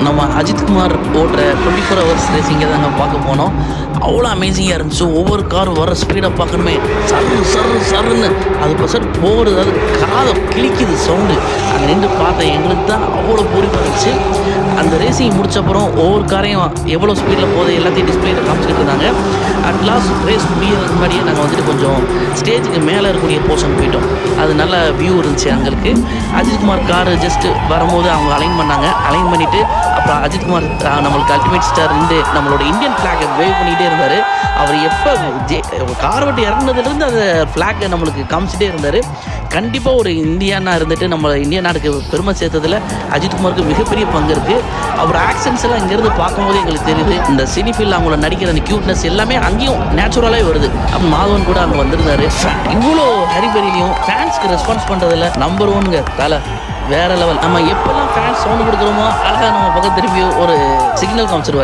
நம்ம அஜித்குமார் ஓட்டுற 24 ஹவர்ஸ் ரேசிங்கை தாங்க பார்க்க போனோம். அவ்வளோ அமேசிங்காக இருந்துச்சு. ஒவ்வொரு கார் வர ஸ்பீடை பார்க்கணுமே, சருன்னு அது பசட் போகிறது, அது காதை கிழிக்குது சவுண்டு. அங்கே நின்று பார்த்தேன், எங்களுக்கு தான் அவ்வளோ பொறுப்பாக இருந்துச்சு. அந்த ரேசிங் முடிச்சப்பறம் ஒவ்வொரு காரையும் எவ்வளோ ஸ்பீடில் போகுது எல்லாத்தையும் டிஸ்பிளேயில் காமிச்சிக்கிட்டு இருந்தாங்க. அட் லாஸ்ட் ரேஸ் முடியறதுக்கு முன்னாடியே நாங்கள் வந்துட்டு கொஞ்சம் ஸ்டேஜுக்கு மேலே இருக்கக்கூடிய போர்ஷன் போயிட்டோம். அது நல்ல வியூ இருந்துச்சு எங்களுக்கு. அஜித்குமார் கார் ஜஸ்ட்டு வரும்போது அவங்க அலைன் பண்ணாங்க. அலைன் பண்ணிவிட்டு அப்புறம் அஜித்குமார் நம்மளுக்கு அல்டிமேட் ஸ்டார் இருந்து நம்மளோட இந்தியன் ஃப்ளாகை வேவ் பண்ணிகிட்டே இருந்தார். அவர் எப்போ கார் விட்டு இறங்குனதுலேருந்து அந்த ஃப்ளாகை நம்மளுக்கு காமிச்சிட்டே இருந்தார். கண்டிப்பாக ஒரு இந்தியானா இருந்துட்டு நம்ம இந்திய நாட்டுக்கு பெருமை சேர்த்ததில் அஜித்குமாருக்கு மிகப்பெரிய பங்கு இருக்குது. அவர் ஆக்ஷன்ஸ் எல்லாம் இங்கேருந்து பார்க்கும்போது எங்களுக்கு தெரியுது. இந்த சினிஃபீல்டில் அவங்கள நடிக்கிற அந்த க்யூட்னஸ் எல்லாமே அங்கேயும் நேச்சுரலாகவே வருது. அப்போ மாதவன் கூட அங்கே வந்திருந்தாரு. இவ்வளோ ஹரிபரிலையும் ஃபேன்ஸ்க்கு ரெஸ்பான்ஸ் பண்ணுறதில்ல நம்பர் 1ங்க தலை வேற லெவல். நம்ம எப்பெல்லாம் ஃபேன்ஸ் சவுண்டு கொடுக்குறோமோ அழகாக நம்ம பக்கம் திரும்பி ஒரு சிக்னல் காமிச்சிருவார்.